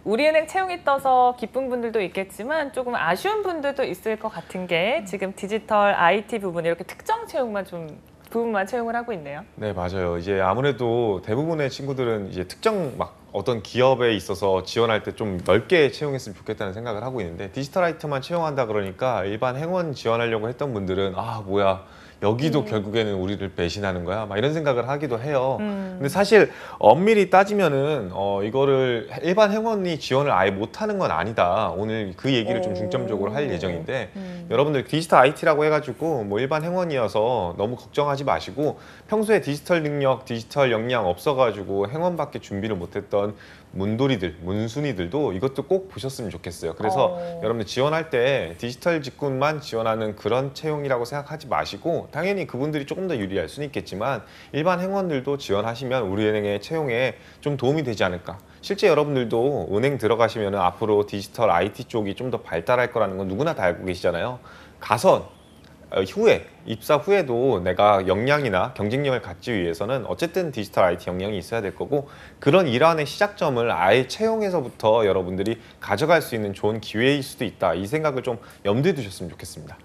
우리은행 채용이 떠서 기쁜 분들도 있겠지만 조금 아쉬운 분들도 있을 것 같은 게 지금 디지털 IT 부분 이렇게 특정 채용만 부분만 채용을 하고 있네요. 네, 맞아요. 이제 아무래도 대부분의 친구들은 이제 특정 막 어떤 기업에 있어서 지원할 때 좀 넓게 채용했으면 좋겠다는 생각을 하고 있는데 디지털 아이템만 채용한다 그러니까 일반 행원 지원하려고 했던 분들은 아, 뭐야. 여기도 결국에는 우리를 배신하는 거야? 막 이런 생각을 하기도 해요. 근데 사실 엄밀히 따지면은 이거를 일반 행원이 지원을 아예 못하는 건 아니다. 오늘 그 얘기를 좀 중점적으로 할 예정인데 여러분들 디지털 IT라고 해가지고 뭐 일반 행원이어서 너무 걱정하지 마시고 평소에 디지털 능력, 디지털 역량 없어가지고 행원밖에 준비를 못했던 문돌이들, 문순이들도 이것도 꼭 보셨으면 좋겠어요. 그래서 여러분들 지원할 때 디지털 직군만 지원하는 그런 채용이라고 생각하지 마시고 당연히 그분들이 조금 더 유리할 수는 있겠지만 일반 행원들도 지원하시면 우리은행의 채용에 좀 도움이 되지 않을까. 실제 여러분들도 은행 들어가시면 앞으로 디지털 IT 쪽이 좀 더 발달할 거라는 건 누구나 다 알고 계시잖아요. 가서 후에 입사 후에도 내가 역량이나 경쟁력을 갖기 위해서는 어쨌든 디지털 IT 역량이 있어야 될 거고 그런 일환의 시작점을 아예 채용에서부터 여러분들이 가져갈 수 있는 좋은 기회일 수도 있다. 이 생각을 좀 염두에 두셨으면 좋겠습니다.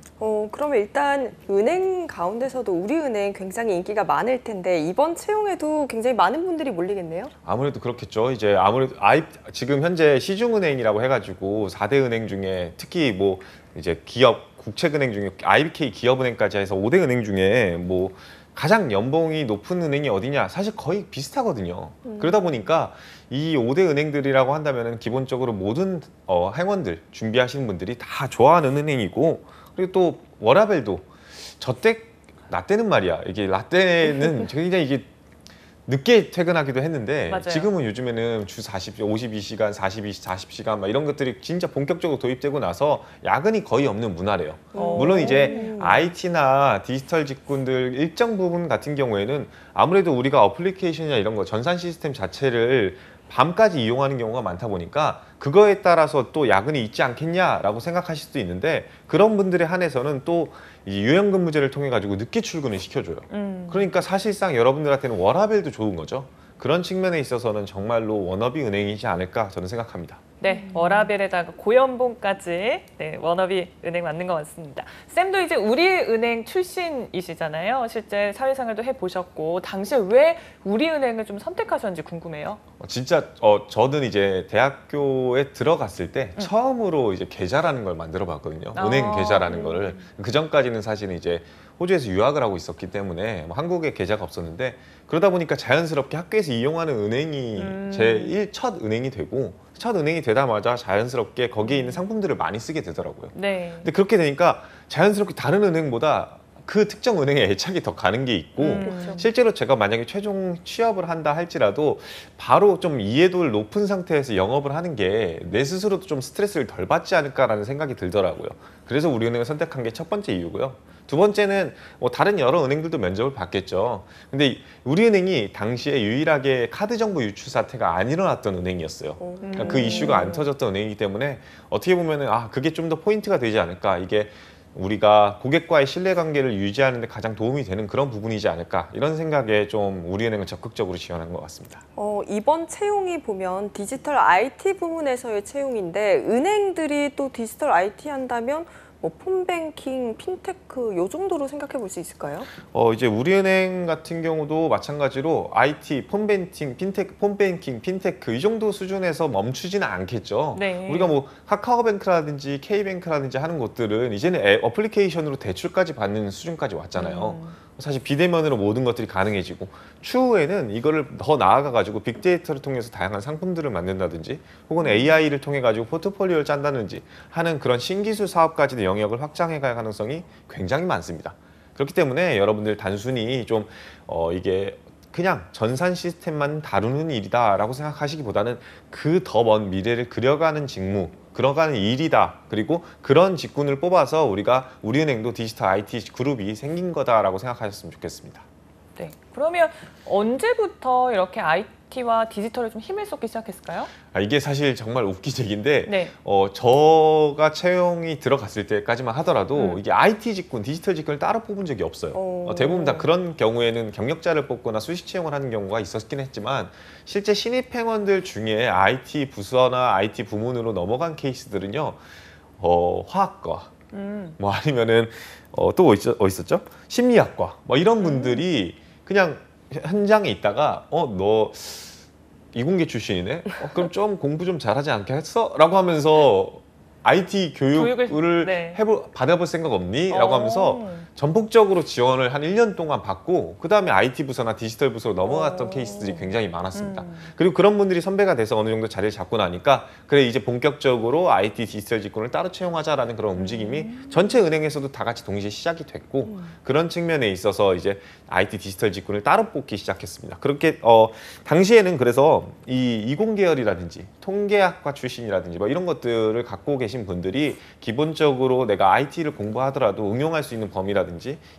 그러면 일단 은행 가운데서도 우리은행 굉장히 인기가 많을 텐데 이번 채용에도 굉장히 많은 분들이 몰리겠네요? 아무래도 그렇겠죠. 이제 아무래도 지금 현재 시중은행이라고 해가지고 4대 은행 중에 특히 뭐 이제 국책은행 중에 IBK 기업은행까지 해서 5대 은행 중에 뭐 가장 연봉이 높은 은행이 어디냐? 사실 거의 비슷하거든요. 그러다 보니까 이 5대 은행들이라고 한다면 기본적으로 모든 행원들 준비하시는 분들이 다 좋아하는 은행이고 그리고 또 워라밸도 나 때는 말이야. 이게 라떼는 굉장히 이게 늦게 퇴근하기도 했는데 맞아요. 지금은 요즘에는 주 52시간, 40시간 막 이런 것들이 진짜 본격적으로 도입되고 나서 야근이 거의 없는 문화래요. 물론 이제 IT나 디지털 직군들 일정 부분 같은 경우에는 아무래도 우리가 어플리케이션이나 이런 거 전산 시스템 자체를 밤까지 이용하는 경우가 많다 보니까 그거에 따라서 또 야근이 있지 않겠냐라고 생각하실 수도 있는데 그런 분들에 한해서는 또 이 유연근무제를 통해 가지고 늦게 출근을 시켜줘요. 그러니까 사실상 여러분들한테는 워라밸도 좋은 거죠. 그런 측면에 있어서는 정말로 워너비 은행이지 않을까 저는 생각합니다. 네, 워라밸에다가 고연봉까지 워너비 은행 맞는 것 같습니다. 쌤도 이제 우리은행 출신이시잖아요. 실제 사회생활도 해보셨고 당시에 왜 우리은행을 좀 선택하셨는지 궁금해요. 진짜 저는 이제 대학교에 들어갔을 때 처음으로 이제 계좌라는 걸 만들어 봤거든요. 은행 계좌라는 거를. 그 전까지는 사실은 이제 호주에서 유학을 하고 있었기 때문에 뭐 한국에 계좌가 없었는데 그러다 보니까 자연스럽게 학교에서 이용하는 은행이 제 첫 은행이 되고 첫 은행이 되자마자 자연스럽게 거기에 있는 상품들을 많이 쓰게 되더라고요. 네. 근데 그렇게 되니까 자연스럽게 다른 은행보다 그 특정 은행에 애착이 더 가는 게 있고 실제로 제가 만약에 최종 취업을 한다 할지라도 바로 좀 이해도를 높은 상태에서 영업을 하는 게 내 스스로도 좀 스트레스를 덜 받지 않을까라는 생각이 들더라고요. 그래서 우리은행을 선택한 게 첫 번째 이유고요. 두 번째는 뭐 다른 여러 은행들도 면접을 봤겠죠. 근데 우리은행이 당시에 유일하게 카드 정보 유출 사태가 안 일어났던 은행이었어요. 그러니까 그 이슈가 안 터졌던 은행이기 때문에 어떻게 보면은 그게 좀 더 포인트가 되지 않을까. 이게 우리가 고객과의 신뢰관계를 유지하는 데 가장 도움이 되는 그런 부분이지 않을까 이런 생각에 좀 우리은행을 적극적으로 지원한 것 같습니다. 이번 채용이 보면 디지털 IT 부문에서의 채용인데 은행들이 또 디지털 IT 한다면 뭐 폰뱅킹, 핀테크 요 정도로 생각해 볼 수 있을까요? 이제 우리은행 같은 경우도 마찬가지로 IT, 폰뱅킹, 핀테크 이 정도 수준에서 멈추지는 않겠죠. 네. 우리가 뭐 카카오뱅크라든지 K뱅크라든지 하는 곳들은 이제는 어플리케이션으로 대출까지 받는 수준까지 왔잖아요. 사실 비대면으로 모든 것들이 가능해지고 추후에는 이거를 더 나아가가지고 빅데이터를 통해서 다양한 상품들을 만든다든지 혹은 AI를 통해 가지고 포트폴리오를 짠다든지 하는 그런 신기술 사업까지도 영역을 확장해 갈 가능성이 굉장히 많습니다. 그렇기 때문에 여러분들 단순히 좀 이게 그냥 전산 시스템만 다루는 일이다라고 생각하시기보다는 그 더 먼 미래를 그려가는 직무, 그려가는 일이다. 그리고 그런 직군을 뽑아서 우리은행도 디지털 IT 그룹이 생긴 거다라고 생각하셨으면 좋겠습니다. 네. 그러면 언제부터 이렇게 IT와 디지털에 좀 힘을 쏟기 시작했을까요? 이게 사실 정말 웃기적인데 네. 저가 채용이 들어갔을 때까지만 하더라도 이게 IT 직군, 디지털 직군을 따로 뽑은 적이 없어요. 대부분 다 그런 경우에는 경력자를 뽑거나 수식 채용을 하는 경우가 있었긴 했지만 실제 신입 행원들 중에 IT 부서나 IT 부문으로 넘어간 케이스들은요. 화학과 뭐 아니면은 또 어디 있었죠? 심리학과 뭐 이런 분들이 그냥 현장에 있다가 너 이공계 출신이네? 그럼 좀 공부 좀 잘하지 않겠어? 라고 하면서 IT 교육을 네. 받아볼 생각 없니? 라고 하면서 전폭적으로 지원을 한 1년 동안 받고 그 다음에 IT 부서나 디지털 부서로 넘어갔던 케이스들이 굉장히 많았습니다. 그리고 그런 분들이 선배가 돼서 어느 정도 자리를 잡고 나니까 그래 이제 본격적으로 IT 디지털 직군을 따로 채용하자라는 그런 움직임이 전체 은행에서도 다 같이 동시에 시작이 됐고 그런 측면에 있어서 이제 IT 디지털 직군을 따로 뽑기 시작했습니다. 그렇게 당시에는 그래서 이 이공계열이라든지 통계학과 출신이라든지 뭐 이런 것들을 갖고 계신 분들이 기본적으로 내가 IT를 공부하더라도 응용할 수 있는 범위라든지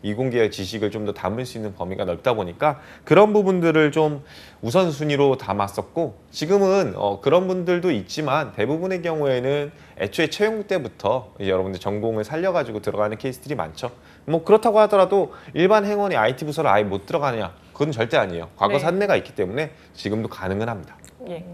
이공계열 지식을 좀 더 담을 수 있는 범위가 넓다 보니까 그런 부분들을 좀 우선순위로 담았었고 지금은 그런 분들도 있지만 대부분의 경우에는 애초에 채용 때부터 이제 여러분들 전공을 살려가지고 들어가는 케이스들이 많죠. 뭐 그렇다고 하더라도 일반 행원이 IT 부서를 아예 못 들어가느냐? 그건 절대 아니에요. 과거 네. 산내가 있기 때문에 지금도 가능은 합니다. 예.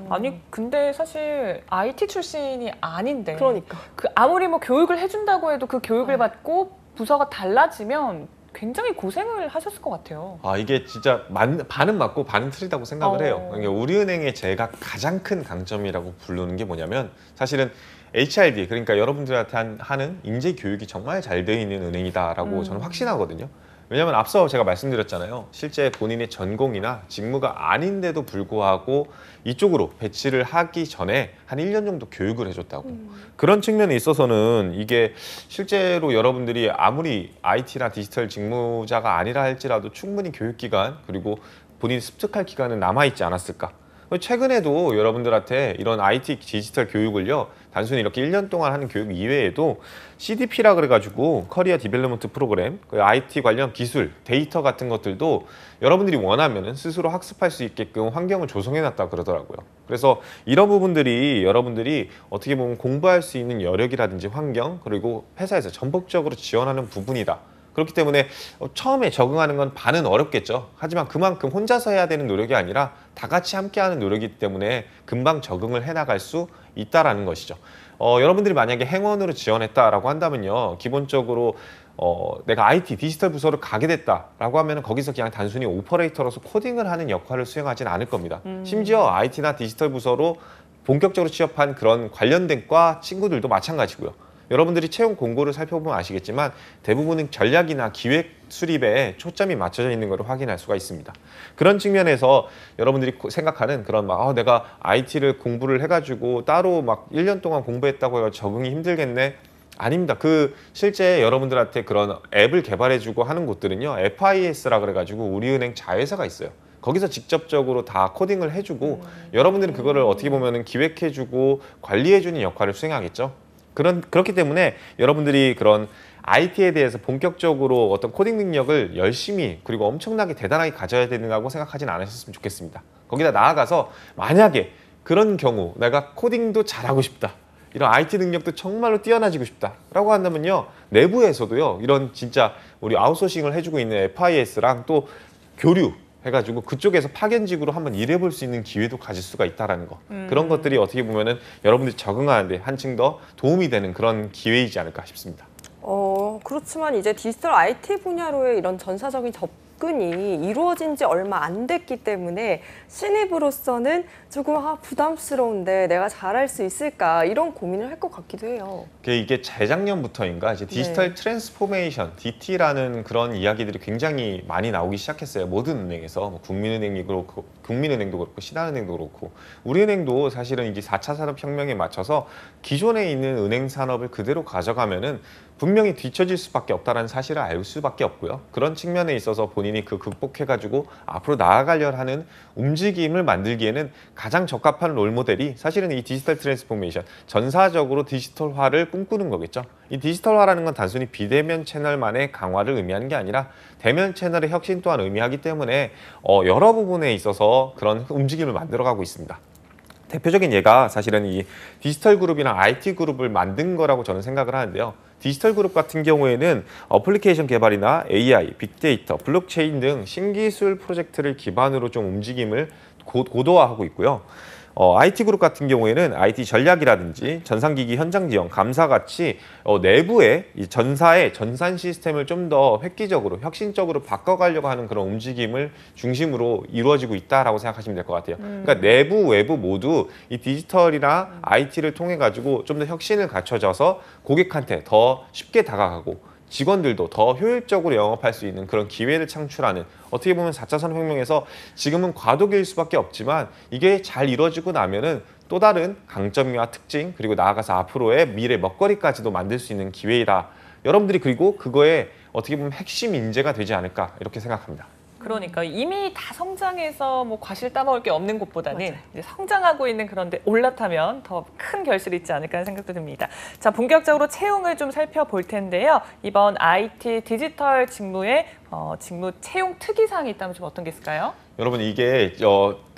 아니 근데 사실 IT 출신이 아닌데 그러니까. 아무리 뭐 교육을 해준다고 해도 그 교육을 받고 부서가 달라지면 굉장히 고생을 하셨을 것 같아요. 이게 진짜 반은 맞고 반은 틀리다고 생각을 해요. 그러니까 우리은행의 제가 가장 큰 강점이라고 부르는 게 뭐냐면 사실은 HRD 그러니까 여러분들한테 하는 인재 교육이 정말 잘 되어 있는 은행이다라고 저는 확신하거든요. 왜냐하면 앞서 제가 말씀드렸잖아요. 실제 본인의 전공이나 직무가 아닌데도 불구하고 이쪽으로 배치를 하기 전에 한 1년 정도 교육을 해줬다고. 그런 측면에 있어서는 이게 실제로 여러분들이 아무리 IT나 디지털 직무자가 아니라 할지라도 충분히 교육기간 그리고 본인이 습득할 기간은 남아있지 않았을까. 최근에도 여러분들한테 이런 IT 디지털 교육을요 단순히 이렇게 1년 동안 하는 교육 이외에도 CDP라 그래가지고 커리어 디벨롭먼트 프로그램 그 IT 관련 기술 데이터 같은 것들도 여러분들이 원하면은 스스로 학습할 수 있게끔 환경을 조성해놨다 그러더라고요. 그래서 이런 부분들이 여러분들이 어떻게 보면 공부할 수 있는 여력이라든지 환경 그리고 회사에서 전폭적으로 지원하는 부분이다. 그렇기 때문에 처음에 적응하는 건 반은 어렵겠죠. 하지만 그만큼 혼자서 해야 되는 노력이 아니라 다 같이 함께하는 노력이기 때문에 금방 적응을 해나갈 수 있다라는 것이죠. 여러분들이 만약에 행원으로 지원했다라고 한다면요. 기본적으로 내가 IT 디지털 부서로 가게 됐다라고 하면 거기서 그냥 단순히 오퍼레이터로서 코딩을 하는 역할을 수행하진 않을 겁니다. 심지어 IT나 디지털 부서로 본격적으로 취업한 그런 관련된 과 친구들도 마찬가지고요. 여러분들이 채용 공고를 살펴보면 아시겠지만 대부분은 전략이나 기획 수립에 초점이 맞춰져 있는 것을 확인할 수가 있습니다. 그런 측면에서 여러분들이 생각하는 그런 내가 IT를 공부를 해가지고 따로 막 1년 동안 공부했다고 해서 적응이 힘들겠네. 아닙니다. 실제 여러분들한테 그런 앱을 개발해주고 하는 곳들은요. FIS라 그래가지고 우리은행 자회사가 있어요. 거기서 직접적으로 다 코딩을 해주고 여러분들은 그거를 어떻게 보면 기획해주고 관리해주는 역할을 수행하겠죠. 그렇기 때문에 여러분들이 그런 IT에 대해서 본격적으로 어떤 코딩 능력을 열심히 그리고 엄청나게 대단하게 가져야 된다고 생각하진 않으셨으면 좋겠습니다. 거기다 나아가서 만약에 그런 경우 내가 코딩도 잘하고 싶다. 이런 IT 능력도 정말로 뛰어나지고 싶다 라고 한다면요. 내부에서도요. 이런 진짜 우리 아웃소싱을 해주고 있는 FIS랑 또 교류 해가지고 그쪽에서 파견직으로 한번 일해볼 수 있는 기회도 가질 수가 있다는 거. 그런 것들이 어떻게 보면은 여러분들이 적응하는데 한층 더 도움이 되는 그런 기회이지 않을까 싶습니다. 그렇지만 이제 디지털 IT 분야로의 이런 전사적인 접근이 이루어진 지 얼마 안 됐기 때문에 신입으로서는 조금 부담스러운데 내가 잘할 수 있을까 이런 고민을 할 것 같기도 해요. 이게 재작년부터인가 이제 디지털 트랜스포메이션 DT라는 그런 이야기들이 굉장히 많이 나오기 시작했어요. 모든 은행에서 뭐 국민은행도 그렇고 신한은행도 그렇고 우리은행도 사실은 이제 4차 산업혁명에 맞춰서 기존에 있는 은행 산업을 그대로 가져가면은 분명히 뒤처질 수밖에 없다는 사실을 알 수밖에 없고요. 그런 측면에 있어서 본인이 극복해가지고 앞으로 나아가려 하는 움직임을 만들기에는 가장 적합한 롤모델이 사실은 이 디지털 트랜스포메이션, 전사적으로 디지털화를 꿈꾸는 거겠죠. 이 디지털화라는 건 단순히 비대면 채널만의 강화를 의미하는 게 아니라 대면 채널의 혁신 또한 의미하기 때문에 여러 부분에 있어서 그런 움직임을 만들어가고 있습니다. 대표적인 예가 사실은 이 디지털 그룹이나 IT 그룹을 만든 거라고 저는 생각을 하는데요. 디지털 그룹 같은 경우에는 어플리케이션 개발이나 AI, 빅데이터, 블록체인 등 신기술 프로젝트를 기반으로 좀 움직임을 고도화하고 있고요. IT 그룹 같은 경우에는 IT 전략이라든지 전산기기 현장 지원, 감사 같이 내부의 이 전사의 전산 시스템을 좀 더 획기적으로, 혁신적으로 바꿔가려고 하는 그런 움직임을 중심으로 이루어지고 있다라고 생각하시면 될 것 같아요. 그러니까 내부, 외부 모두 이 디지털이나 IT를 통해 가지고 좀 더 혁신을 갖춰져서 고객한테 더 쉽게 다가가고 직원들도 더 효율적으로 영업할 수 있는 그런 기회를 창출하는, 어떻게 보면 4차 산업혁명에서 지금은 과도기일 수밖에 없지만 이게 잘 이루어지고 나면은 또 다른 강점과 특징, 그리고 나아가서 앞으로의 미래 먹거리까지도 만들 수 있는 기회이다. 여러분들이 그리고 그거에 어떻게 보면 핵심 인재가 되지 않을까 이렇게 생각합니다. 그러니까 이미 다 성장해서 뭐 과실 따먹을 게 없는 곳보다는 맞아요. 이제 성장하고 있는 그런데 올라타면 더 큰 결실이 있지 않을까 하는 생각도 듭니다. 자, 본격적으로 채용을 좀 살펴볼 텐데요. 이번 IT 디지털 직무에 직무 채용 특이사항이 있다면 좀 어떤 게 있을까요? 여러분 이게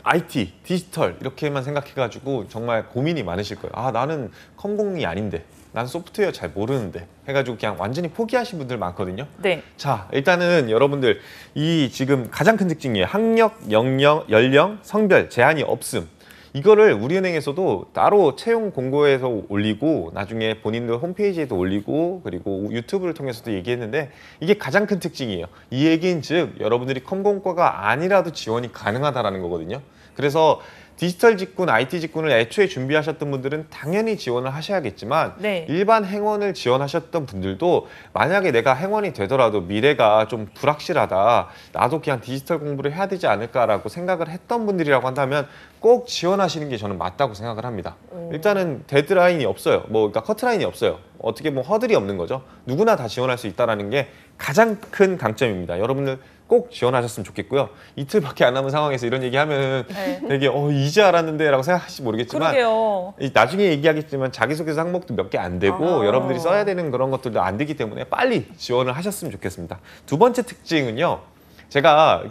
IT, 디지털 이렇게만 생각해가지고 정말 고민이 많으실 거예요. 아, 나는 컴공이 아닌데, 난 소프트웨어 잘 모르는데 해가지고 그냥 완전히 포기하신 분들 많거든요. 네. 자, 일단은 여러분들 이 지금 가장 큰 특징이에요. 학력, 연령, 성별 제한이 없음. 이거를 우리은행에서도 따로 채용 공고에서 올리고 나중에 본인들 홈페이지에도 올리고 그리고 유튜브를 통해서도 얘기했는데 이게 가장 큰 특징이에요. 이 얘기는 즉 여러분들이 컴공과가 아니라도 지원이 가능하다라는 거거든요. 그래서 디지털 직군, IT 직군을 애초에 준비하셨던 분들은 당연히 지원을 하셔야겠지만 네. 일반 행원을 지원하셨던 분들도 만약에 내가 행원이 되더라도 미래가 좀 불확실하다, 나도 그냥 디지털 공부를 해야 되지 않을까라고 생각을 했던 분들이라고 한다면 꼭 지원하시는 게 저는 맞다고 생각을 합니다. 일단은 데드라인이 없어요. 그러니까 커트라인이 없어요. 어떻게 허들이 없는 거죠. 누구나 다 지원할 수 있다는 게 가장 큰 강점입니다. 여러분들 꼭 지원하셨으면 좋겠고요. 이틀밖에 안 남은 상황에서 이런 얘기하면 네. 되게 이제 알았는데 라고 생각하실지 모르겠지만 그러게요. 나중에 얘기하겠지만 자기소개서 항목도 몇 개 안 되고 여러분들이 써야 되는 그런 것들도 안 되기 때문에 빨리 지원을 하셨으면 좋겠습니다. 두 번째 특징은요. 제가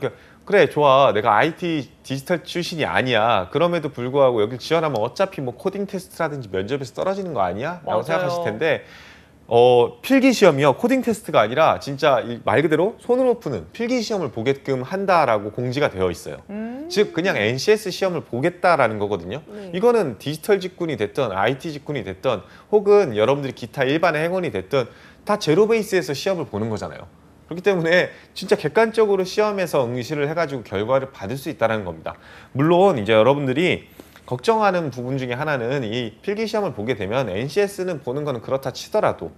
그래 좋아, 내가 IT 디지털 출신이 아니야. 그럼에도 불구하고 여기 지원하면 어차피 코딩 테스트라든지 면접에서 떨어지는 거 아니야? 라고 맞아요. 생각하실 텐데 필기 시험이요. 코딩 테스트가 아니라 진짜 말 그대로 손으로 푸는 필기 시험을 보게끔 한다라고 공지가 되어 있어요. 즉 그냥 NCS 시험을 보겠다라는 거거든요. 이거는 디지털 직군이 됐든 IT 직군이 됐든 혹은 여러분들이 기타 일반의 행원이 됐든 다 제로 베이스에서 시험을 보는 거잖아요. 그렇기 때문에 진짜 객관적으로 시험에서 응시를 해가지고 결과를 받을 수 있다는 겁니다. 물론 이제 여러분들이 걱정하는 부분 중에 하나는 이 필기 시험을 보게 되면 NCS는 보는 거는 그렇다 치더라도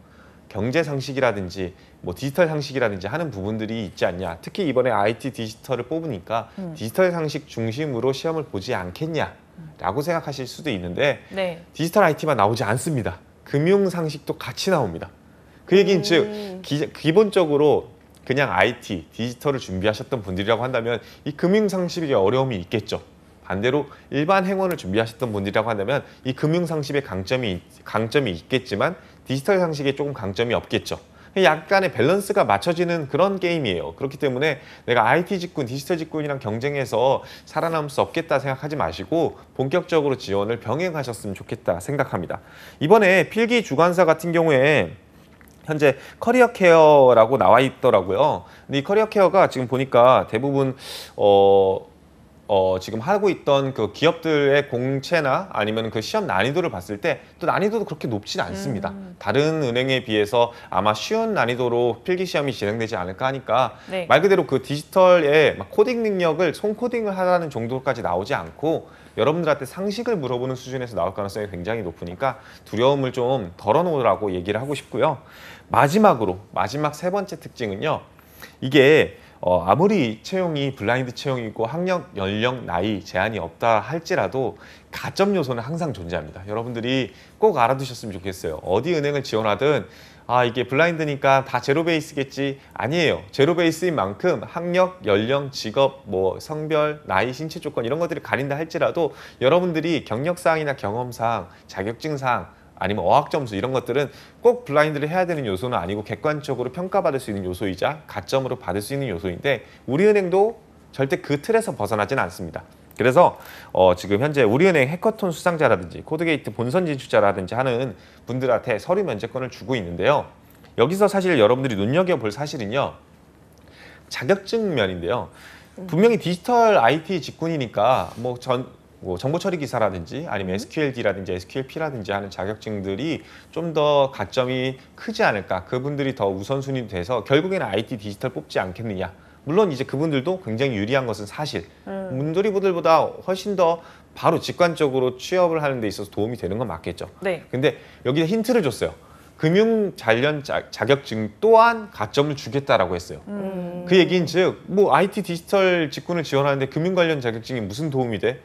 경제 상식이라든지 디지털 상식이라든지 하는 부분들이 있지 않냐. 특히 이번에 IT 디지털을 뽑으니까 디지털 상식 중심으로 시험을 보지 않겠냐라고 생각하실 수도 있는데 네. 디지털 IT만 나오지 않습니다. 금융 상식도 같이 나옵니다. 그 얘기는 즉 기본적으로 그냥 IT, 디지털을 준비하셨던 분들이라고 한다면 이 금융 상식에 어려움이 있겠죠. 반대로 일반 행원을 준비하셨던 분들이라고 한다면 이 금융 상식의 강점이 있겠지만 디지털 상식에 조금 강점이 없겠죠. 약간의 밸런스가 맞춰지는 그런 게임이에요. 그렇기 때문에 내가 IT 직군, 디지털 직군이랑 경쟁해서 살아남을 수 없겠다 생각하지 마시고 본격적으로 지원을 병행하셨으면 좋겠다 생각합니다. 이번에 필기 주관사 같은 경우에 현재 커리어 케어라고 나와 있더라고요. 근데 이 커리어 케어가 지금 보니까 대부분 지금 하고 있던 그 기업들의 공채나 아니면 그 시험 난이도를 봤을 때 또 난이도도 그렇게 높진 않습니다. 다른 은행에 비해서 아마 쉬운 난이도로 필기 시험이 진행되지 않을까 하니까 네. 말 그대로 그 디지털의 코딩 능력을 손코딩을 하라는 정도까지 나오지 않고 여러분들한테 상식을 물어보는 수준에서 나올 가능성이 굉장히 높으니까 두려움을 좀 덜어놓으라고 얘기를 하고 싶고요. 마지막 세 번째 특징은요. 이게 아무리 채용이 블라인드 채용이고 학력, 연령, 나이 제한이 없다 할지라도 가점 요소는 항상 존재합니다. 여러분들이 꼭 알아두셨으면 좋겠어요. 어디 은행을 지원하든 이게 블라인드니까 다 제로 베이스겠지. 아니에요. 제로 베이스인 만큼 학력, 연령, 직업, 뭐 성별, 나이, 신체 조건 이런 것들이 가린다 할지라도 여러분들이 경력사항이나 경험사항, 자격증사항 아니면 어학 점수 이런 것들은 꼭 블라인드를 해야 되는 요소는 아니고 객관적으로 평가받을 수 있는 요소이자 가점으로 받을 수 있는 요소인데 우리은행도 절대 그 틀에서 벗어나지는 않습니다. 그래서 지금 현재 우리은행 해커톤 수상자라든지 코드게이트 본선 진출자라든지 하는 분들한테 서류 면제권을 주고 있는데요. 여기서 사실 여러분들이 눈여겨볼 사실은요. 자격증 면인데요. 분명히 디지털 IT 직군이니까 뭐 정보 처리 기사라든지 아니면 SQLD라든지 SQLP라든지 하는 자격증들이 좀 더 가점이 크지 않을까. 그분들이 더 우선순위 돼서 결국에는 IT 디지털 뽑지 않겠느냐. 물론 이제 그분들도 굉장히 유리한 것은 사실. 문돌이분들보다 훨씬 더 바로 직관적으로 취업을 하는 데 있어서 도움이 되는 건 맞겠죠. 네. 근데 여기에 힌트를 줬어요. 금융 관련 자격증 또한 가점을 주겠다라고 했어요. 그 얘기인 즉, 뭐 IT 디지털 직군을 지원하는데 금융 관련 자격증이 무슨 도움이 돼?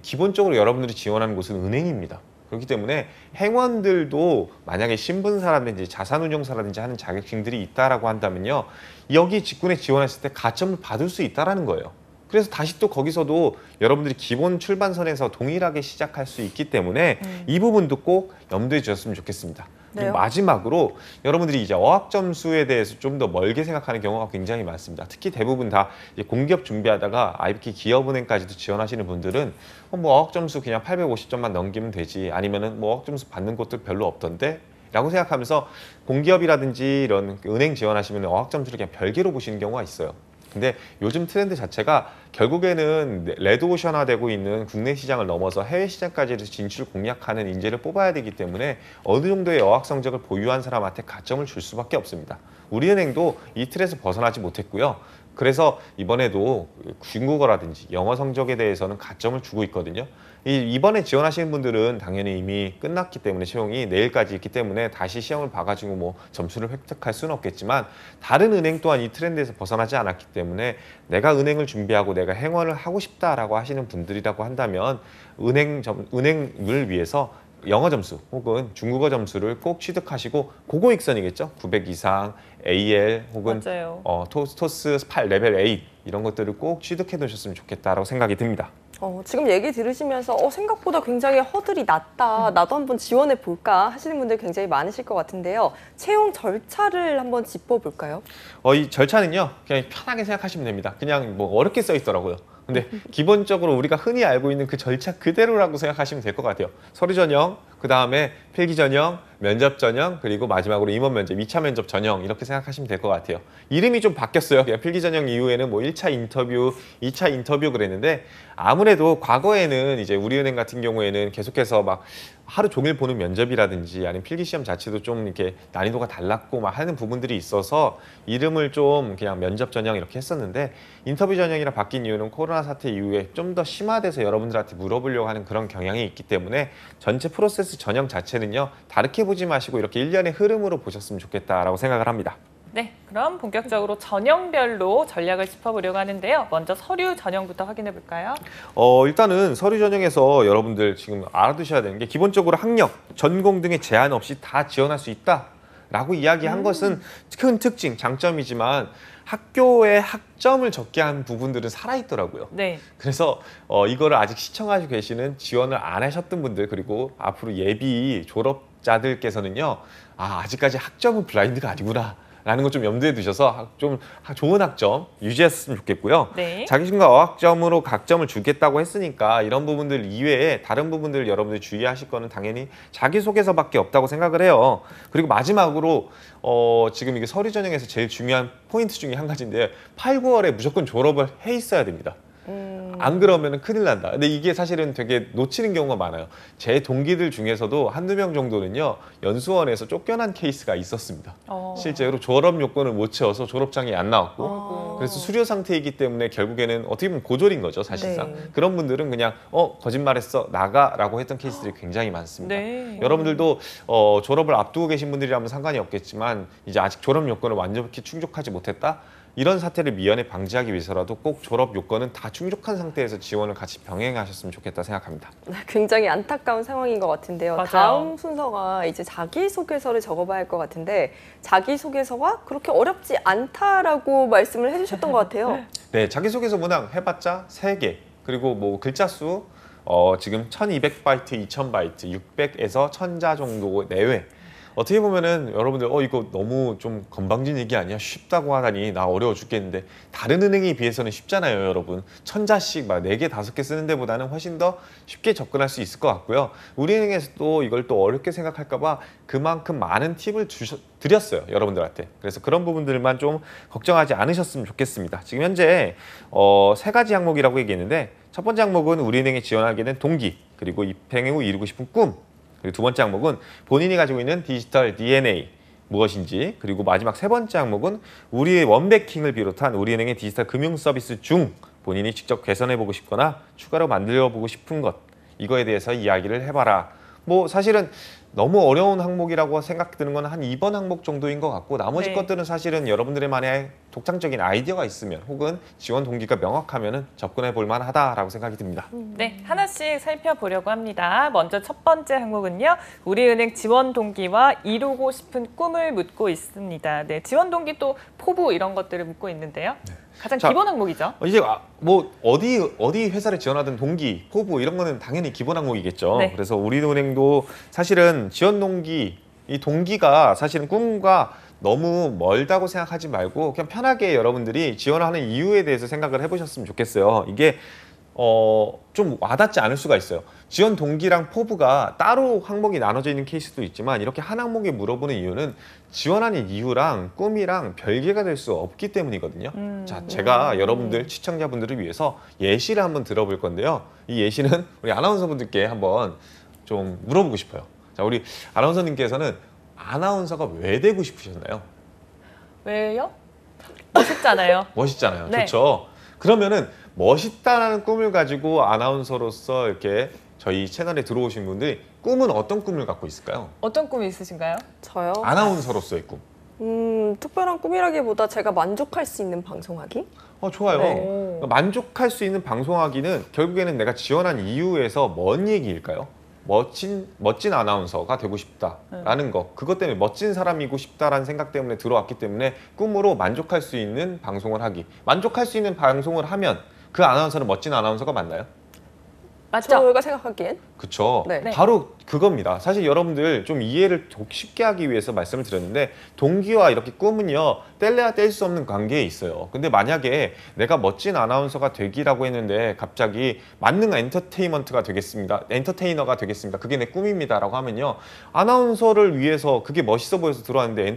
기본적으로 여러분들이 지원하는 곳은 은행입니다. 그렇기 때문에 행원들도 만약에 신분사라든지 자산운용사라든지 하는 자격증들이 있다라고 한다면요. 여기 직군에 지원했을 때 가점을 받을 수 있다라는 거예요. 그래서 다시 또 거기서도 여러분들이 기본 출발선에서 동일하게 시작할 수 있기 때문에 이 부분도 꼭 염두에 주셨으면 좋겠습니다. 그리고 마지막으로 여러분들이 이제 어학 점수에 대해서 좀 더 멀게 생각하는 경우가 굉장히 많습니다. 특히 대부분 다 이제 공기업 준비하다가 IBK 기업은행까지도 지원하시는 분들은 뭐 어학 점수 그냥 850점만 넘기면 되지 아니면은 뭐 어학 점수 받는 곳들 별로 없던데 라고 생각하면서 공기업이라든지 이런 은행 지원하시면 어학 점수를 그냥 별개로 보시는 경우가 있어요. 근데 요즘 트렌드 자체가 결국에는 레드오션화되고 있는 국내 시장을 넘어서 해외 시장까지 진출 공략하는 인재를 뽑아야 되기 때문에 어느 정도의 어학 성적을 보유한 사람한테 가점을 줄 수밖에 없습니다. 우리은행도 이 틀에서 벗어나지 못했고요. 그래서 이번에도 중국어라든지 영어 성적에 대해서는 가점을 주고 있거든요. 이번에 지원하시는 분들은 당연히 이미 끝났기 때문에 채용이 내일까지 있기 때문에 다시 시험을 봐가지고 뭐 점수를 획득할 수는 없겠지만 다른 은행 또한 이 트렌드에서 벗어나지 않았기 때문에 내가 은행을 준비하고 내가 행원을 하고 싶다라고 하시는 분들이라고 한다면 은행을 위해서 영어 점수 혹은 중국어 점수를 꼭 취득하시고 고고익선이겠죠. 900 이상, AL 혹은 토스 8, 레벨 8 이런 것들을 꼭 취득해 두셨으면 좋겠다라고 생각이 듭니다. 지금 얘기 들으시면서 생각보다 굉장히 허들이 낮다. 나도 한번 지원해 볼까 하시는 분들 굉장히 많으실 것 같은데요. 채용 절차를 한번 짚어볼까요? 이 절차는요. 그냥 편하게 생각하시면 됩니다. 그냥 뭐 어렵게 써 있더라고요. 근데 기본적으로 우리가 흔히 알고 있는 그 절차 그대로라고 생각하시면 될 것 같아요. 서류 전형, 그 다음에 필기 전형, 면접 전형, 그리고 마지막으로 임원 면접, 2차 면접 전형 이렇게 생각하시면 될 것 같아요. 이름이 좀 바뀌었어요. 그냥 필기 전형 이후에는 뭐 1차 인터뷰, 2차 인터뷰 그랬는데 아무래도 과거에는 이제 우리은행 같은 경우에는 계속해서 막 하루 종일 보는 면접이라든지 아니면 필기 시험 자체도 좀 이렇게 난이도가 달랐고 막 하는 부분들이 있어서 이름을 좀 그냥 면접 전형 이렇게 했었는데 인터뷰 전형이라 바뀐 이유는 코로나 사태 이후에 좀 더 심화돼서 여러분들한테 물어보려고 하는 그런 경향이 있기 때문에 전체 프로세스 전형 자체는요 다르게 보지 마시고 이렇게 일련의 흐름으로 보셨으면 좋겠다라고 생각을 합니다. 네, 그럼 본격적으로 전형별로 전략을 짚어보려고 하는데요. 먼저 서류 전형부터 확인해 볼까요? 일단은 서류 전형에서 여러분들 지금 알아두셔야 되는 게 기본적으로 학력, 전공 등의 제한 없이 다 지원할 수 있다라고 이야기한 것은 큰 특징, 장점이지만 학교의 학점을 적게 한 부분들은 살아있더라고요. 네. 그래서 이거를 아직 시청하시고 계시는 지원을 안 하셨던 분들 그리고 앞으로 예비 졸업자들께서는요. 아직까지 학점은 블라인드가 아니구나. 라는 것 좀 염두에 두셔서 좀 좋은 학점 유지했으면 좋겠고요. 네. 자기신과 어학점으로 각점을 주겠다고 했으니까 이런 부분들 이외에 다른 부분들 여러분들이 주의하실 거는 당연히 자기소개서밖에 없다고 생각을 해요. 그리고 마지막으로 지금 이게 서류 전형에서 제일 중요한 포인트 중에 한 가지인데 8, 9월에 무조건 졸업을 해 있어야 됩니다. 안 그러면 큰일 난다. 근데 이게 사실은 되게 놓치는 경우가 많아요. 제 동기들 중에서도 한두 명 정도는요. 연수원에서 쫓겨난 케이스가 있었습니다. 실제로 졸업 요건을 못 채워서 졸업장이 안 나왔고 그래서 수료 상태이기 때문에 결국에는 어떻게 보면 고졸인 거죠. 사실상. 네. 그런 분들은 그냥 거짓말했어 나가라고 했던 케이스들이 굉장히 많습니다. 네. 여러분들도 졸업을 앞두고 계신 분들이라면 상관이 없겠지만 이제 아직 졸업 요건을 완전히 충족하지 못했다? 이런 사태를 미연에 방지하기 위해서라도 꼭 졸업 요건은 다 충족한 상태에서 지원을 같이 병행하셨으면 좋겠다 생각합니다. 굉장히 안타까운 상황인 것 같은데요. 맞아요. 다음 순서가 이제 자기소개서를 적어봐야 할 것 같은데 자기소개서가 그렇게 어렵지 않다라고 말씀을 해주셨던 것 같아요. 네, 자기소개서 문항 해봤자 3개. 그리고 뭐 글자 수 지금 1200바이트, 2000바이트, 600에서 1000자 정도 내외. 어떻게 보면은 여러분들 이거 너무 좀 건방진 얘기 아니야? 쉽다고 하다니 나 어려워 죽겠는데 다른 은행에 비해서는 쉽잖아요, 여러분. 1000자씩 막 4개, 5개 쓰는 데보다는 훨씬 더 쉽게 접근할 수 있을 것 같고요. 우리은행에서도 이걸 또 어렵게 생각할까 봐 그만큼 많은 팁을 드렸어요, 여러분들한테. 그래서 그런 부분들만 좀 걱정하지 않으셨으면 좋겠습니다. 지금 현재 3가지 항목이라고 얘기했는데 첫 번째 항목은 우리은행에 지원하게 된 동기, 그리고 입행 후 이루고 싶은 꿈, 그리고 두 번째 항목은 본인이 가지고 있는 디지털 DNA 무엇인지, 그리고 마지막 세 번째 항목은 우리의 원뱅킹을 비롯한 우리은행의 디지털 금융 서비스 중 본인이 직접 개선해보고 싶거나 추가로 만들어보고 싶은 것, 이거에 대해서 이야기를 해봐라. 뭐 사실은 너무 어려운 항목이라고 생각드는 건 한 2번 항목 정도인 것 같고 나머지 네. 것들은 사실은 여러분들만의 독창적인 아이디어가 있으면 혹은 지원 동기가 명확하면 접근해 볼 만하다라고 생각이 듭니다. 네, 하나씩 살펴보려고 합니다. 먼저 첫 번째 항목은요. 우리은행 지원 동기와 이루고 싶은 꿈을 묻고 있습니다. 네, 지원 동기 또 포부 이런 것들을 묻고 있는데요. 가장 자, 기본 항목이죠. 이제 뭐 어디 회사를 지원하든 동기, 포부 이런 거는 당연히 기본 항목이겠죠. 네. 그래서 우리은행도 사실은 지원 동기, 이 동기가 사실은 꿈과 너무 멀다고 생각하지 말고 그냥 편하게 여러분들이 지원하는 이유에 대해서 생각을 해보셨으면 좋겠어요. 이게 좀 와닿지 않을 수가 있어요. 지원 동기랑 포부가 따로 항목이 나눠져 있는 케이스도 있지만 이렇게 한 항목에 물어보는 이유는 지원하는 이유랑 꿈이랑 별개가 될 수 없기 때문이거든요. 자, 제가 여러분들 시청자분들을 위해서 예시를 한번 들어볼 건데요. 이 예시는 우리 아나운서분들께 한번 좀 물어보고 싶어요. 자, 우리 아나운서님께서는 아나운서가 왜 되고 싶으셨나요? 왜요? 멋있잖아요. 멋있잖아요. 네. 좋죠. 그러면은 멋있다라는 꿈을 가지고 아나운서로서 이렇게 저희 채널에 들어오신 분들이 꿈은 어떤 꿈을 갖고 있을까요? 어떤 꿈이 있으신가요? 저요? 아나운서로서의 꿈. 특별한 꿈이라기보다 제가 만족할 수 있는 방송하기? 좋아요. 네. 그러니까 만족할 수 있는 방송하기는 결국에는 내가 지원한 이유에서 뭔 얘기일까요? 멋진 아나운서가 되고 싶다라는 거, 그것 때문에 멋진 사람이고 싶다라는 생각 때문에 들어왔기 때문에 꿈으로 만족할 수 있는 방송을 하기. 만족할 수 있는 방송을 하면 그 아나운서는 멋진 아나운서가 맞나요? 맞죠? 저희가 생각하기엔? 그쵸. 네. 바로 그겁니다. 사실 여러분들 좀 이해를 쉽게 하기 위해서 말씀을 드렸는데 동기와 이렇게 꿈은요 뗄래야 뗄 수 없는 관계에 있어요. 근데 만약에 내가 멋진 아나운서가 되기라고 했는데 갑자기 만능 엔터테인먼트가 되겠습니다. 엔터테이너가 되겠습니다. 그게 내 꿈입니다라고 하면요 아나운서를 위해서 그게 멋있어 보여서 들어왔는데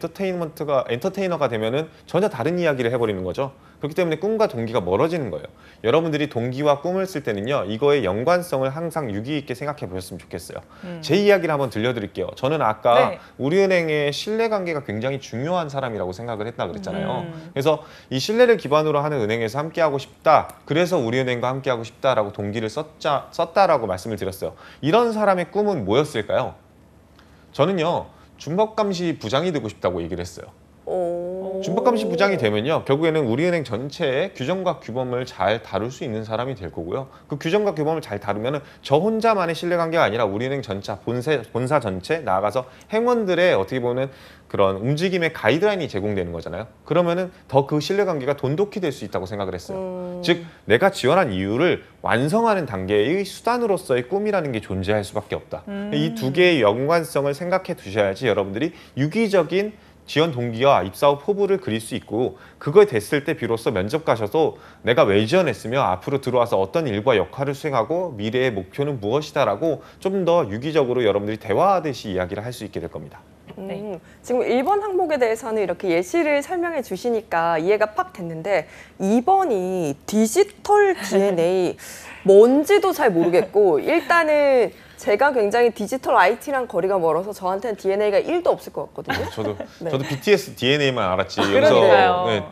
엔터테이너가 되면은 전혀 다른 이야기를 해버리는 거죠. 그렇기 때문에 꿈과 동기가 멀어지는 거예요. 여러분들이 동기와 꿈을 쓸 때는요 이거의 연관성을 항상 유기 있게 생각해 보셨으면 좋겠어요. 제 이야기를 한번 들려드릴게요. 저는 아까 네. 우리은행의 신뢰관계가 굉장히 중요한 사람이라고 생각을 했다 그랬잖아요. 그래서 이 신뢰를 기반으로 하는 은행에서 함께하고 싶다. 그래서 우리은행과 함께하고 싶다라고 동기를 썼다라고 말씀을 드렸어요. 이런 사람의 꿈은 뭐였을까요? 저는요 준법감시 부장이 되고 싶다고 얘기를 했어요. 준법감시 부장이 되면요 결국에는 우리은행 전체의 규정과 규범을 잘 다룰 수 있는 사람이 될 거고요. 그 규정과 규범을 잘 다루면은 저 혼자만의 신뢰관계가 아니라 우리은행 전체 본사 전체 나아가서 행원들의 어떻게 보면 그런 움직임의 가이드라인이 제공되는 거잖아요. 그러면은 더 그 신뢰관계가 돈독히 될 수 있다고 생각을 했어요. 즉 내가 지원한 이유를 완성하는 단계의 수단으로서의 꿈이라는 게 존재할 수밖에 없다. 이 두 개의 연관성을 생각해 두셔야지 여러분들이 유기적인 지원 동기와 입사 후 포부를 그릴 수 있고 그거에 됐을 때 비로소 면접 가셔도 내가 왜 지원했으며 앞으로 들어와서 어떤 일과 역할을 수행하고 미래의 목표는 무엇이다라고 좀 더 유기적으로 여러분들이 대화하듯이 이야기를 할 수 있게 될 겁니다. 네. 지금 1번 항목에 대해서는 이렇게 예시를 설명해 주시니까 이해가 팍 됐는데 2번이 디지털 DNA 뭔지도 잘 모르겠고 일단은 제가 굉장히 디지털 IT랑 거리가 멀어서 저한테는 DNA가 1도 없을 것 같거든요. 저도 네. 저도 BTS DNA만 알았지. 그러니까요. 네,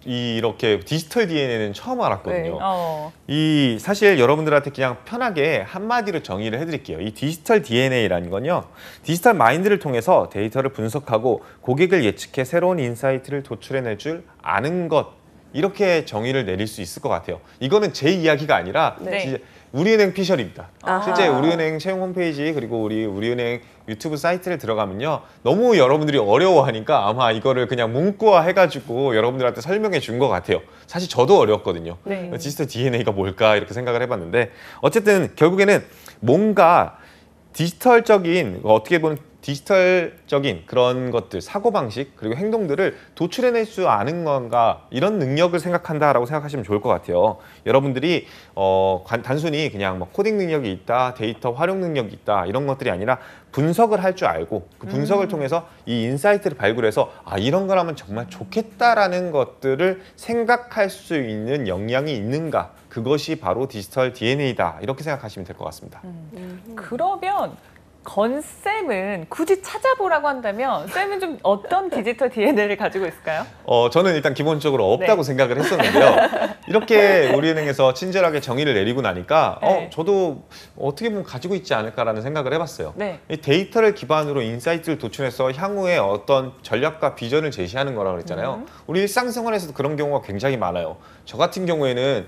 이렇게 디지털 DNA는 처음 알았거든요. 네. 이 사실 여러분들한테 그냥 편하게 한마디로 정의를 해드릴게요. 이 디지털 DNA라는 건요. 디지털 마인드를 통해서 데이터를 분석하고 고객을 예측해 새로운 인사이트를 도출해낼 줄 아는 것. 이렇게 정의를 내릴 수 있을 것 같아요. 이거는 제 이야기가 아니라 네. 진짜 우리은행 피셜입니다. 아하. 실제 우리은행 채용 홈페이지 그리고 우리은행 유튜브 사이트를 들어가면요. 너무 여러분들이 어려워하니까 아마 이거를 그냥 문구화 해가지고 여러분들한테 설명해 준 것 같아요. 사실 저도 어려웠거든요. 네. 디지털 DNA가 뭘까 이렇게 생각을 해봤는데 어쨌든 결국에는 뭔가 디지털적인 어떻게 보면 디지털적인 그런 것들, 사고방식 그리고 행동들을 도출해낼 수 아는 건가 이런 능력을 생각한다라고 생각하시면 좋을 것 같아요. 여러분들이 단순히 그냥 뭐 코딩 능력이 있다, 데이터 활용 능력이 있다 이런 것들이 아니라 분석을 할 줄 알고 그 분석을 통해서 이 인사이트를 발굴해서 아 이런 거라면 정말 좋겠다라는 것들을 생각할 수 있는 역량이 있는가 그것이 바로 디지털 DNA다 이렇게 생각하시면 될 것 같습니다. 그러면 건쌤은 굳이 찾아보라고 한다면 쌤은 좀 어떤 디지털 DNA를 가지고 있을까요? 저는 일단 기본적으로 없다고 네. 생각을 했었는데요. 이렇게 우리은행에서 친절하게 정의를 내리고 나니까 네. 저도 어떻게 보면 가지고 있지 않을까라는 생각을 해봤어요. 네. 이 데이터를 기반으로 인사이트를 도출해서 향후에 어떤 전략과 비전을 제시하는 거라고 그랬잖아요. 우리 일상생활에서도 그런 경우가 굉장히 많아요. 저 같은 경우에는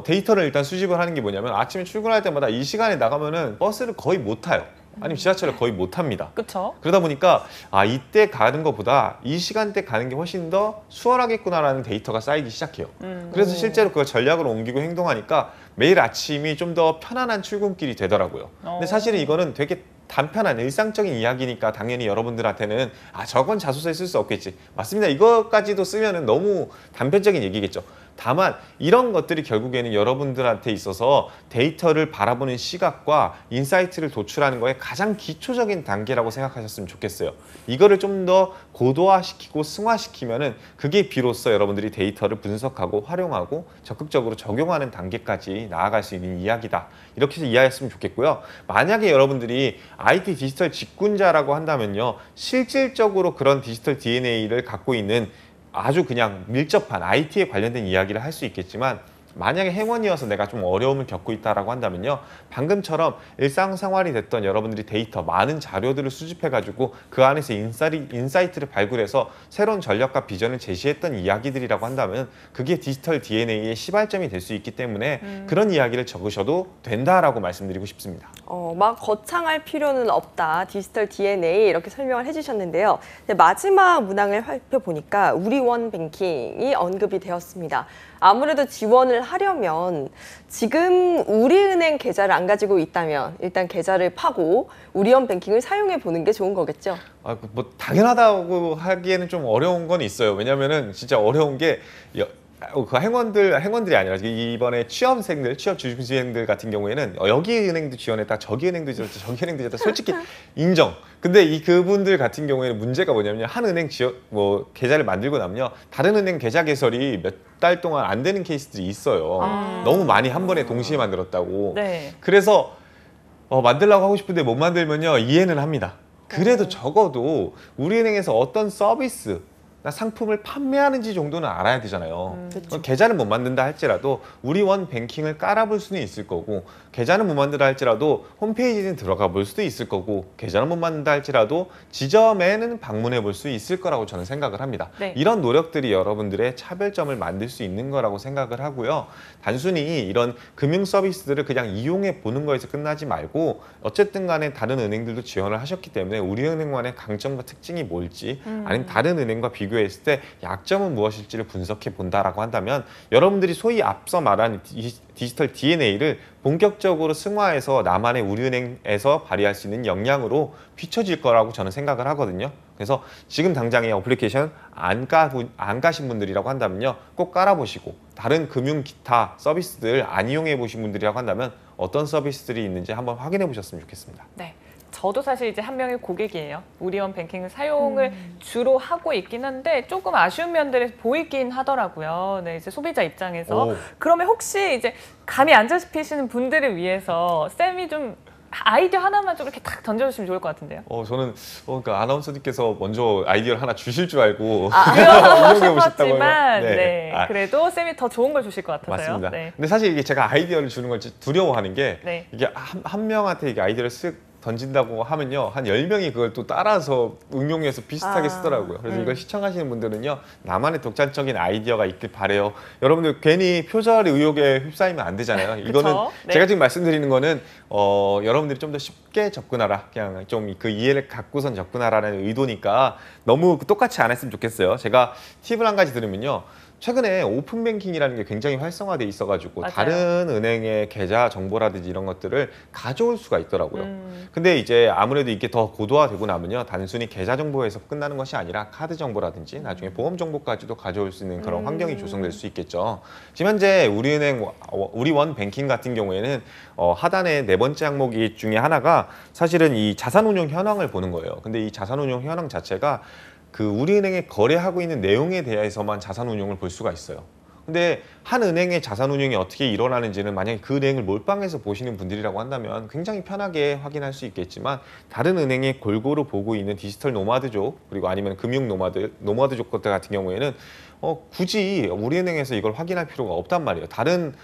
데이터를 일단 수집을 하는 게 뭐냐면 아침에 출근할 때마다 이 시간에 나가면은 버스를 거의 못 타요. 아니면 지하철을 거의 못 탑니다. 그렇죠. 그러다 보니까 이때 가는 것보다 이 시간대 가는 게 훨씬 더 수월하겠구나라는 데이터가 쌓이기 시작해요. 그래서 실제로 그걸 전략으로 옮기고 행동하니까 매일 아침이 좀 더 편안한 출근길이 되더라고요. 근데 사실은 이거는 되게 단편한 일상적인 이야기니까 당연히 여러분들한테는 저건 자소서에 쓸 수 없겠지. 맞습니다. 이것까지도 쓰면은 너무 단편적인 얘기겠죠. 다만 이런 것들이 결국에는 여러분들한테 있어서 데이터를 바라보는 시각과 인사이트를 도출하는 거에 가장 기초적인 단계라고 생각하셨으면 좋겠어요. 이거를 좀 더 고도화시키고 승화시키면은 그게 비로소 여러분들이 데이터를 분석하고 활용하고 적극적으로 적용하는 단계까지 나아갈 수 있는 이야기다. 이렇게 해서 이해했으면 좋겠고요. 만약에 여러분들이 IT 디지털 직군자라고 한다면요. 실질적으로 그런 디지털 DNA를 갖고 있는 아주 그냥 밀접한 IT에 관련된 이야기를 할 수 있겠지만 만약에 행원이어서 내가 좀 어려움을 겪고 있다라고 한다면요. 방금처럼 일상생활이 됐던 여러분들이 데이터, 많은 자료들을 수집해가지고 그 안에서 인사이트를 발굴해서 새로운 전략과 비전을 제시했던 이야기들이라고 한다면 그게 디지털 DNA의 시발점이 될 수 있기 때문에 그런 이야기를 적으셔도 된다라고 말씀드리고 싶습니다. 막 거창할 필요는 없다. 디지털 DNA 이렇게 설명을 해주셨는데요. 마지막 문항을 살펴보니까 우리원 뱅킹이 언급이 되었습니다. 아무래도 지원을 하려면 지금 우리은행 계좌를 안 가지고 있다면 일단 계좌를 파고 우리원 뱅킹을 사용해 보는 게 좋은 거겠죠? 뭐 당연하다고 하기에는 좀 어려운 건 있어요. 왜냐면은 진짜 어려운 게 그 행원들이 아니라 이번에 취업생들, 취업 준비생들 같은 경우에는 여기 은행도 지원했다, 저기 은행도 지원했다, 저기 은행도 지원했다. 솔직히 인정. 근데 그분들 같은 경우에는 문제가 뭐냐면요. 한 은행 계좌를 만들고 나면요. 다른 은행 계좌 개설이 몇 달 동안 안 되는 케이스들이 있어요. 너무 많이 한 번에 동시에 만들었다고. 네. 그래서 만들려고 하고 싶은데 못 만들면요. 이해는 합니다. 그래도 적어도 우리은행에서 어떤 서비스 상품을 판매하는지 정도는 알아야 되잖아요. 계좌는 못 만든다 할지라도 우리원 뱅킹을 깔아볼 수는 있을 거고 계좌는 못 만든다 할지라도 홈페이지는 들어가 볼 수도 있을 거고 계좌는 못 만든다 할지라도 지점에는 방문해 볼 수 있을 거라고 저는 생각을 합니다. 네. 이런 노력들이 여러분들의 차별점을 만들 수 있는 거라고 생각을 하고요. 단순히 이런 금융 서비스들을 그냥 이용해 보는 거에서 끝나지 말고 어쨌든 간에 다른 은행들도 지원을 하셨기 때문에 우리은행만의 강점과 특징이 뭘지 아니면 다른 은행과 비교했을 때 약점은 무엇일지를 분석해 본다라고 한다면 여러분들이 소위 앞서 말한 디지털 DNA를 본격적으로 승화해서 나만의 우리은행에서 발휘할 수 있는 역량으로 비춰질 거라고 저는 생각을 하거든요. 그래서 지금 당장에 어플리케이션 안 가신 분들이라고 한다면요. 꼭 깔아보시고 다른 금융 기타 서비스들 안 이용해 보신 분들이라고 한다면 어떤 서비스들이 있는지 한번 확인해 보셨으면 좋겠습니다. 네. 저도 사실 이제 한 명의 고객이에요. 우리원 뱅킹을 사용을 주로 하고 있긴 한데 조금 아쉬운 면들이 보이긴 하더라고요. 네, 이제 소비자 입장에서. 그러면 혹시 이제 감이 안 잡히시는 분들을 위해서 쌤이 좀 아이디어 하나만 좀 이렇게 탁 던져주시면 좋을 것 같은데요. 저는 그러니까 아나운서님께서 먼저 아이디어를 하나 주실 줄 알고 그러고 이용해 보셨다고요. 싶었지만 네. 네. 그래도 쌤이 더 좋은 걸 주실 것 같아서요. 맞습니다. 네. 근데 사실 이게 제가 아이디어를 주는 걸 두려워하는 게 네. 이게 한 명한테 이게 아이디어를 던진다고 하면요. 한 10명이 그걸 또 따라서 응용해서 비슷하게 쓰더라고요. 그래서 이걸 시청하시는 분들은요. 나만의 독자적인 아이디어가 있길 바래요. 여러분들 괜히 표절 의혹에 휩싸이면 안 되잖아요. 이거는 네. 제가 지금 말씀드리는 거는 여러분들이 좀 더 쉽게 접근하라. 그냥 좀 그 이해를 갖고선 접근하라는 의도니까 너무 똑같이 안 했으면 좋겠어요. 제가 팁을 한 가지 들으면요. 최근에 오픈뱅킹이라는 게 굉장히 활성화돼 있어가지고 맞아요. 다른 은행의 계좌 정보라든지 이런 것들을 가져올 수가 있더라고요. 근데 이제 아무래도 이게 더 고도화되고 나면요. 단순히 계좌 정보에서 끝나는 것이 아니라 카드 정보라든지 나중에 보험 정보까지도 가져올 수 있는 그런 환경이 조성될 수 있겠죠. 지금 현재 우리은행, 우리원뱅킹 같은 경우에는 하단의 네 번째 항목이 중에 하나가 사실은 이 자산운용 현황을 보는 거예요. 근데 이 자산운용 현황 자체가 그 우리은행에 거래하고 있는 내용에 대해서만 자산운용을 볼 수가 있어요. 근데 한 은행의 자산운용이 어떻게 일어나는지는 만약에 그 은행을 몰빵해서 보시는 분들이라고 한다면 굉장히 편하게 확인할 수 있겠지만 다른 은행이 골고루 보고 있는 디지털 노마드족 그리고 아니면 금융 노마드족 것들 같은 경우에는 굳이 우리은행에서 이걸 확인할 필요가 없단 말이에요. 다른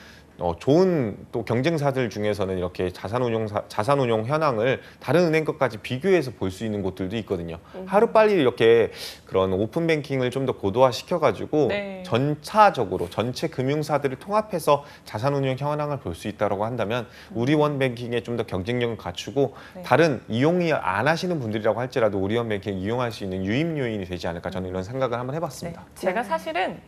좋은 또 경쟁사들 중에서는 이렇게 자산운용 현황을 다른 은행 것까지 비교해서 볼 수 있는 곳들도 있거든요. 하루빨리 이렇게 그런 오픈뱅킹을 좀 더 고도화시켜가지고 네. 전차적으로 전체 금융사들을 통합해서 자산운용 현황을 볼 수 있다고 한다면 우리원뱅킹에 좀 더 경쟁력을 갖추고 네. 다른 이용이 안 하시는 분들이라고 할지라도 우리원뱅킹 이용할 수 있는 유입 요인이 되지 않을까 저는 이런 생각을 한번 네. 해봤습니다. 제가 사실은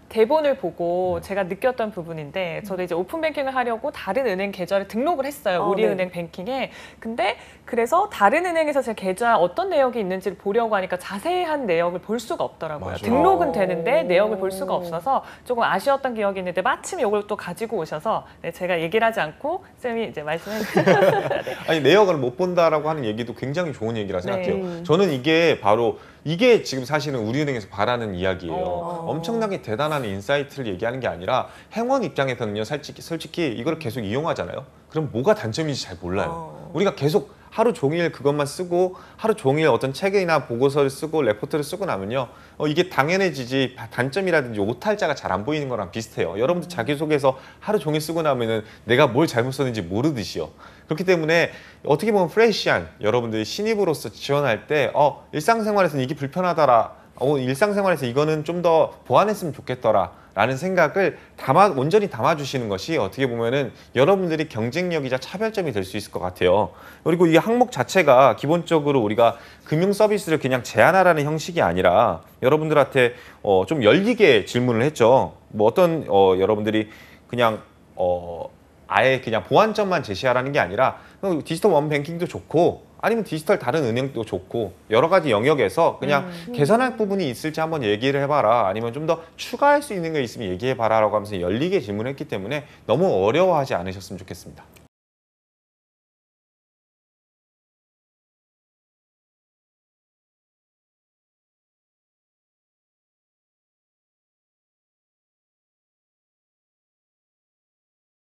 대본을 보고 제가 느꼈던 부분인데 저도 이제 오픈뱅킹을 하려고 다른 은행 계좌를 등록을 했어요. 우리은행 뱅킹에. 근데 그래서 다른 은행에서 제 계좌 어떤 내역이 있는지를 보려고 하니까 자세한 내역을 볼 수가 없더라고요. 맞아요. 등록은 되는데 내역을 볼 수가 없어서 조금 아쉬웠던 기억이 있는데 마침 이걸 또 가지고 오셔서 네, 제가 얘기를 하지 않고 쌤이 이제 말씀해 주셨어요. 네. 아니 내역을 못 본다라고 하는 얘기도 굉장히 좋은 얘기라 생각해요. 네. 저는 이게 지금 사실은 우리은행에서 바라는 이야기예요. 어. 엄청나게 대단한 인사이트를 얘기하는 게 아니라 행원 입장에서는요, 솔직히 이걸 계속 이용하잖아요. 그럼 뭐가 단점인지 잘 몰라요. 우리가 계속 하루 종일 그것만 쓰고 하루 종일 어떤 책이나 보고서를 쓰고 레포트를 쓰고 나면요. 이게 당연해지지 단점이라든지 오탈자가 잘 안 보이는 거랑 비슷해요. 여러분들 자기소개서 하루 종일 쓰고 나면은 내가 뭘 잘못 썼는지 모르듯이요. 그렇기 때문에 어떻게 보면 프레시한 여러분들이 신입으로서 지원할 때 일상생활에서는 이게 불편하더라. 일상생활에서 이거는 좀 더 보완했으면 좋겠더라. 라는 생각을 온전히 담아주시는 것이 어떻게 보면은 여러분들이 경쟁력이자 차별점이 될 수 있을 것 같아요. 그리고 이 항목 자체가 기본적으로 우리가 금융 서비스를 그냥 제한하라는 형식이 아니라 여러분들한테 좀 열리게 질문을 했죠. 뭐 어떤 여러분들이 그냥 아예 그냥 보완점만 제시하라는 게 아니라 디지털 원뱅킹도 좋고 아니면 디지털 다른 은행도 좋고 여러 가지 영역에서 그냥 개선할 부분이 있을지 한번 얘기를 해봐라. 아니면 좀 더 추가할 수 있는 게 있으면 얘기해봐라 라고 하면서 열리게 질문했기 때문에 너무 어려워하지 않으셨으면 좋겠습니다.